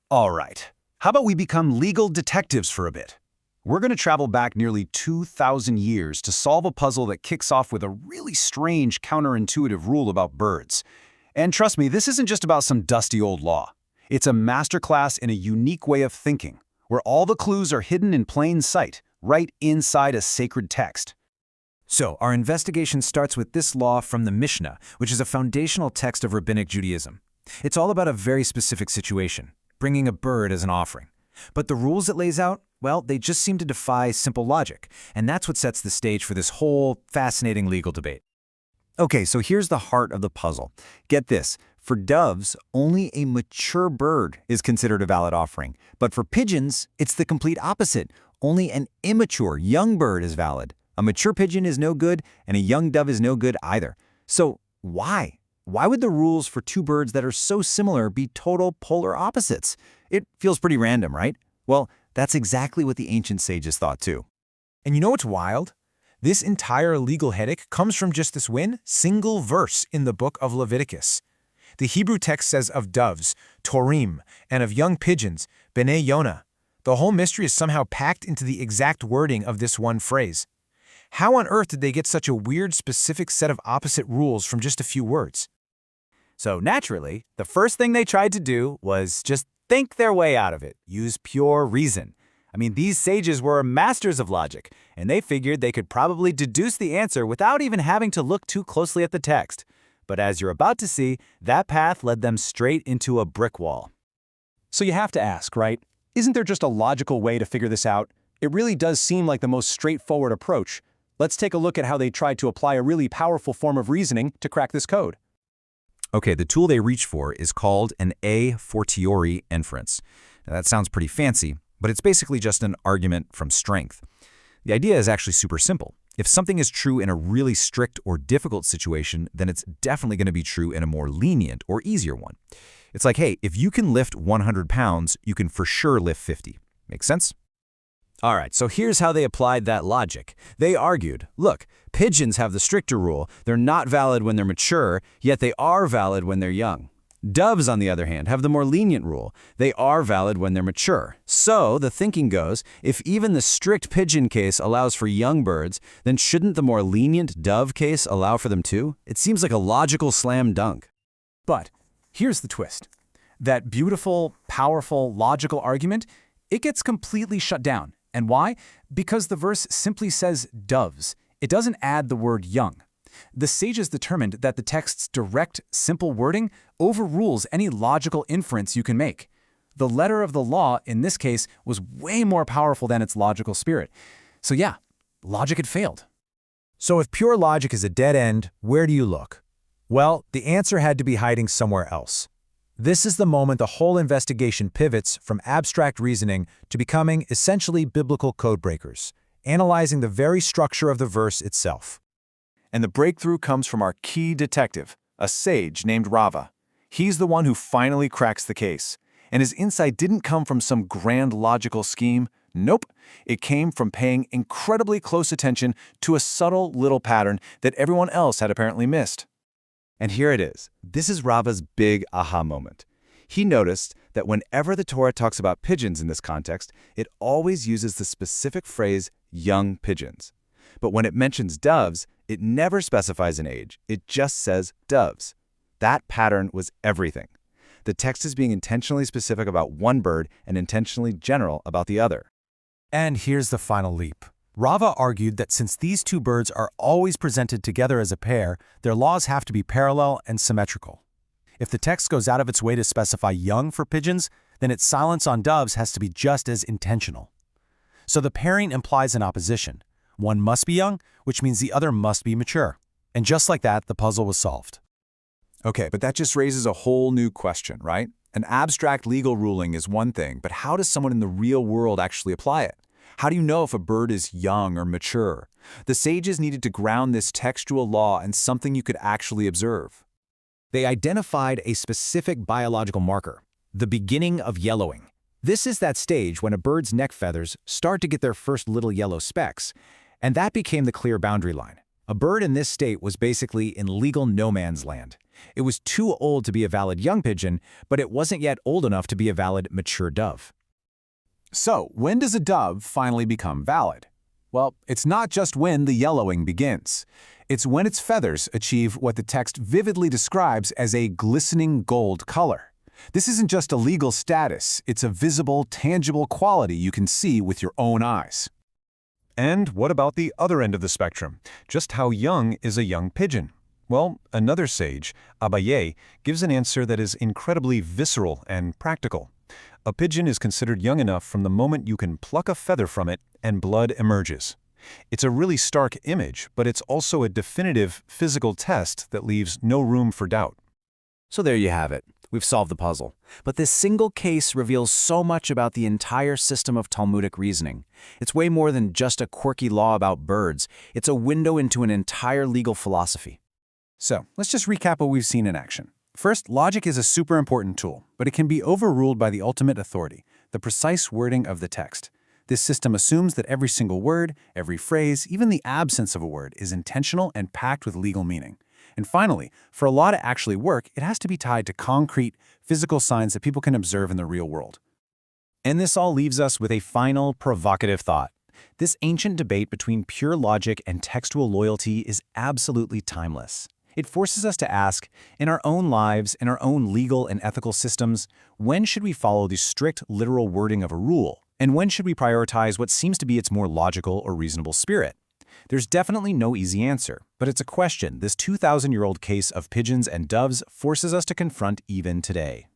All right, how about we become legal detectives for a bit? We're going to travel back nearly 2,000 years to solve a puzzle that kicks off with a really strange counterintuitive rule about birds. And trust me, this isn't just about some dusty old law. It's a masterclass in a unique way of thinking, where all the clues are hidden in plain sight, right inside a sacred text. So, our investigation starts with this law from the Mishnah, which is a foundational text of Rabbinic Judaism. It's all about a very specific situation, bringing a bird as an offering. But the rules it lays out, well, they just seem to defy simple logic, and that's what sets the stage for this whole fascinating legal debate. Okay, so here's the heart of the puzzle. Get this. For doves, only a mature bird is considered a valid offering. But for pigeons, it's the complete opposite. Only an immature, young bird is valid. A mature pigeon is no good, and a young dove is no good either. So why? Why would the rules for two birds that are so similar be total polar opposites? It feels pretty random, right? Well, that's exactly what the ancient sages thought too. And you know what's wild? This entire legal headache comes from just this one single verse in the book of Leviticus. The Hebrew text says of doves, torim, and of young pigeons, b'nei Yonah. The whole mystery is somehow packed into the exact wording of this one phrase. How on earth did they get such a weird, specific set of opposite rules from just a few words? So naturally, the first thing they tried to do was just think their way out of it, use pure reason. I mean, these sages were masters of logic, and they figured they could probably deduce the answer without even having to look too closely at the text. But as you're about to see, that path led them straight into a brick wall. So you have to ask, right? Isn't there just a logical way to figure this out? It really does seem like the most straightforward approach. Let's take a look at how they tried to apply a really powerful form of reasoning to crack this code. Okay, the tool they reach for is called an a fortiori inference. Now, that sounds pretty fancy, but it's basically just an argument from strength. The idea is actually super simple. If something is true in a really strict or difficult situation, then it's definitely going to be true in a more lenient or easier one. It's like, hey, if you can lift 100 pounds, you can for sure lift 50. Make sense? All right, so here's how they applied that logic. They argued, look, pigeons have the stricter rule. They're not valid when they're mature, yet they are valid when they're young. Doves, on the other hand, have the more lenient rule. They are valid when they're mature. So, the thinking goes, if even the strict pigeon case allows for young birds, then shouldn't the more lenient dove case allow for them too? It seems like a logical slam dunk. But here's the twist. That beautiful, powerful, logical argument, it gets completely shut down. And why? Because the verse simply says doves. It doesn't add the word young. The sages determined that the text's direct, simple wording overrules any logical inference you can make. The letter of the law, in this case, was way more powerful than its logical spirit. So yeah, logic had failed. So if pure logic is a dead end, where do you look? Well, the answer had to be hiding somewhere else. This is the moment the whole investigation pivots from abstract reasoning to becoming essentially biblical codebreakers, analyzing the very structure of the verse itself. And the breakthrough comes from our key detective, a sage named Rava. He's the one who finally cracks the case. And his insight didn't come from some grand logical scheme. Nope. It came from paying incredibly close attention to a subtle little pattern that everyone else had apparently missed. And here it is. This is Rava's big aha moment. He noticed that whenever the Torah talks about pigeons in this context, it always uses the specific phrase, young pigeons. But when it mentions doves, it never specifies an age. It just says doves. That pattern was everything. The text is being intentionally specific about one bird and intentionally general about the other. And here's the final leap. Rava argued that since these two birds are always presented together as a pair, their laws have to be parallel and symmetrical. If the text goes out of its way to specify young for pigeons, then its silence on doves has to be just as intentional. So the pairing implies an opposition. One must be young, which means the other must be mature. And just like that, the puzzle was solved. Okay, but that just raises a whole new question, right? An abstract legal ruling is one thing, but how does someone in the real world actually apply it? How do you know if a bird is young or mature? The sages needed to ground this textual law in something you could actually observe. They identified a specific biological marker, the beginning of yellowing. This is that stage when a bird's neck feathers start to get their first little yellow specks, and that became the clear boundary line. A bird in this state was basically in legal no man's land. It was too old to be a valid young pigeon, but it wasn't yet old enough to be a valid mature dove. So, when does a dove finally become valid? Well, it's not just when the yellowing begins. It's when its feathers achieve what the text vividly describes as a glistening gold color. This isn't just a legal status, it's a visible, tangible quality you can see with your own eyes. And what about the other end of the spectrum? Just how young is a young pigeon? Well, another sage, Abaye, gives an answer that is incredibly visceral and practical. A pigeon is considered young enough from the moment you can pluck a feather from it and blood emerges. It's a really stark image, but it's also a definitive physical test that leaves no room for doubt. So there you have it. We've solved the puzzle. But this single case reveals so much about the entire system of Talmudic reasoning. It's way more than just a quirky law about birds. It's a window into an entire legal philosophy. So, let's just recap what we've seen in action. First, logic is a super important tool, but it can be overruled by the ultimate authority, the precise wording of the text. This system assumes that every single word, every phrase, even the absence of a word is intentional and packed with legal meaning. And finally, for a law to actually work, it has to be tied to concrete, physical signs that people can observe in the real world. And this all leaves us with a final, provocative thought. This ancient debate between pure logic and textual loyalty is absolutely timeless. It forces us to ask, in our own lives, in our own legal and ethical systems, when should we follow the strict literal wording of a rule? And when should we prioritize what seems to be its more logical or reasonable spirit? There's definitely no easy answer, but it's a question this 2,000-year-old case of pigeons and doves forces us to confront even today.